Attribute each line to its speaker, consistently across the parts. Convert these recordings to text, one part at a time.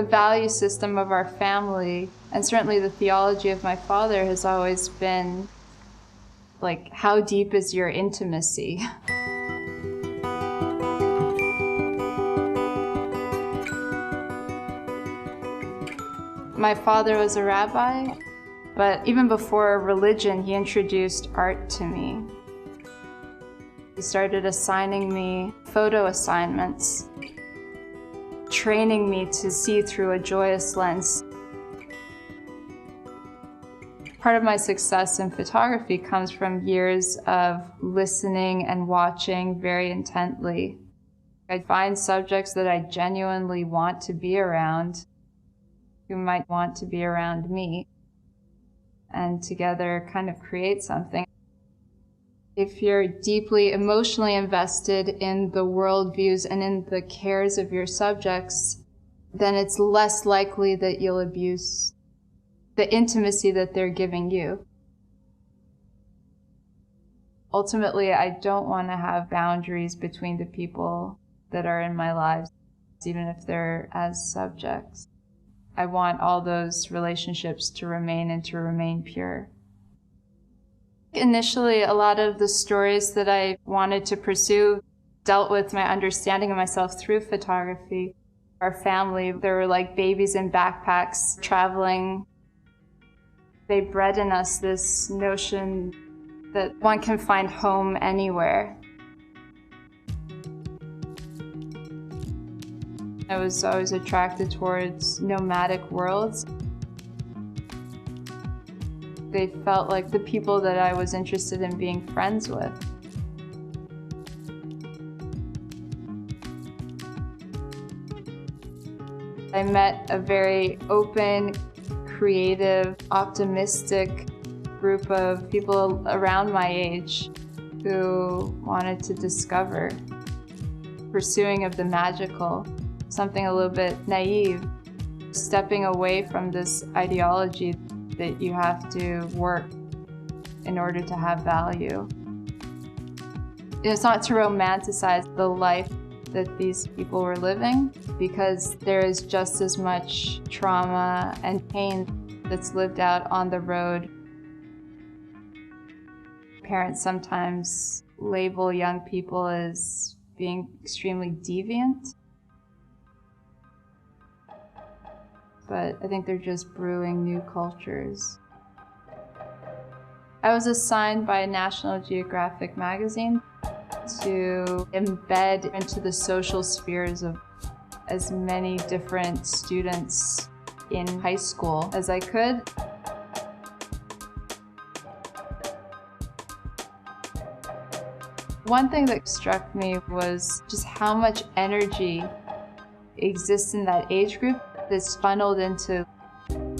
Speaker 1: value system of our family, and certainly the theology of my father, has always been like, how deep is your intimacy? My father was a rabbi, but even before religion, he introduced art to me. He started assigning me photo assignments, training me to see through a joyous lens. Part of my success in photography comes from years of listening and watching very intently. I find subjects that I genuinely want to be around, who might want to be around me, and together kind of create something. If you're deeply emotionally invested in the worldviews and in the cares of your subjects, then it's less likely that you'll abuse the intimacy that they're giving you. Ultimately, I don't want to have boundaries between the people that are in my lives, even if they're as subjects. I want all those relationships to remain pure. Initially, a lot of the stories that I wanted to pursue dealt with my understanding of myself through photography. Our family, they were like babies in backpacks traveling. They bred in us this notion that one can find home anywhere. I was always attracted towards nomadic worlds. They felt like the people that I was interested in being friends with. I met a very open, creative, optimistic group of people around my age who wanted to discover, pursuing of the magical, something a little bit naive, stepping away from this ideology that you have to work in order to have value. It's not to romanticize the life that these people were living, because there is just as much trauma and pain that's lived out on the road. Parents sometimes label young people as being extremely deviant, but I think they're just brewing new cultures. I was assigned by National Geographic magazine to embed into the social spheres of as many different students in high school as I could. One thing that struck me was just how much energy exists in that age group that's funneled into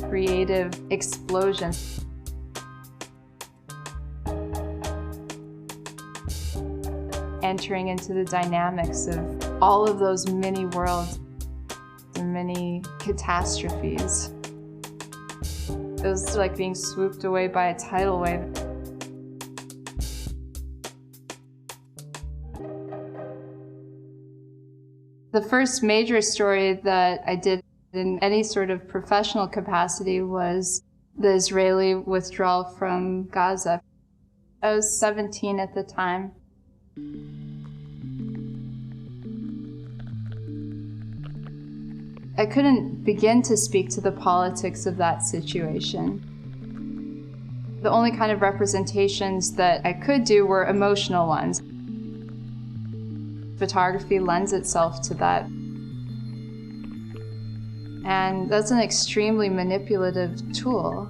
Speaker 1: creative explosions. Entering into the dynamics of all of those mini worlds and many catastrophes. It was like being swooped away by a tidal wave. The first major story that I did in any sort of professional capacity was the Israeli withdrawal from Gaza. I was 17 at the time. I couldn't begin to speak to the politics of that situation. The only kind of representations that I could do were emotional ones. Photography lends itself to that. And that's an extremely manipulative tool.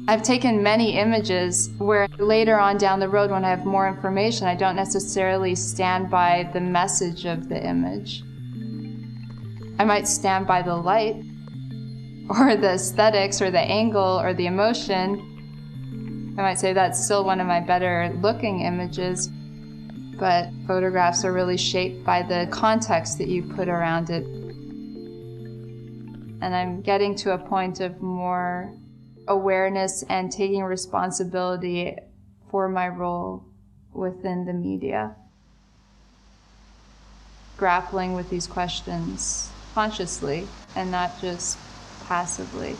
Speaker 1: I've taken many images where later on down the road, when I have more information, I don't necessarily stand by the message of the image. I might stand by the light, or the aesthetics, or the angle, or the emotion. I might say that's still one of my better looking images, but photographs are really shaped by the context that you put around it. And I'm getting to a point of more awareness and taking responsibility for my role within the media. grappling with these questions consciously and not just passively.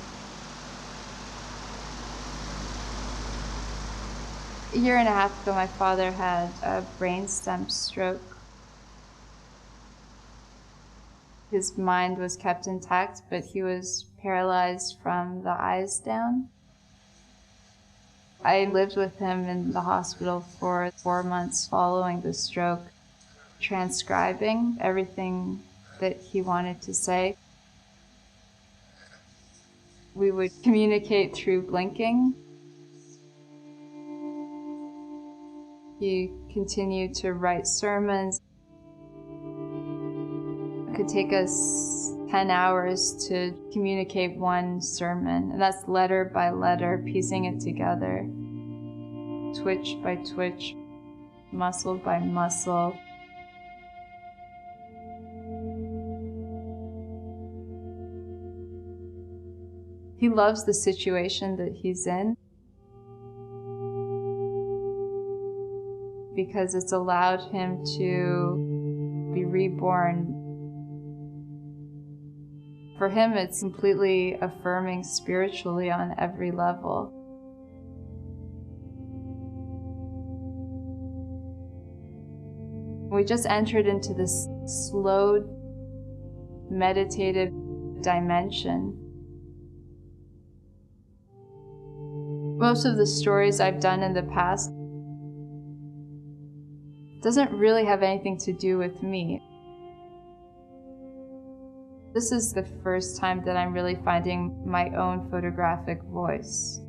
Speaker 1: A year and a half ago, my father had a brainstem stroke. His mind was kept intact, but he was paralyzed from the eyes down. I lived with him in the hospital for 4 months following the stroke, transcribing everything that he wanted to say. We would communicate through blinking. He continued to write sermons. It could take us 10 hours to communicate one sermon, and that's letter by letter, piecing it together, twitch by twitch, muscle by muscle. He loves the situation that he's in because it's allowed him to be reborn. For him, it's completely affirming spiritually on every level. We just entered into this slow, meditative dimension. Most of the stories I've done in the past doesn't really have anything to do with me. This is the first time that I'm really finding my own photographic voice.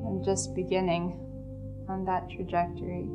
Speaker 1: I'm just beginning on that trajectory.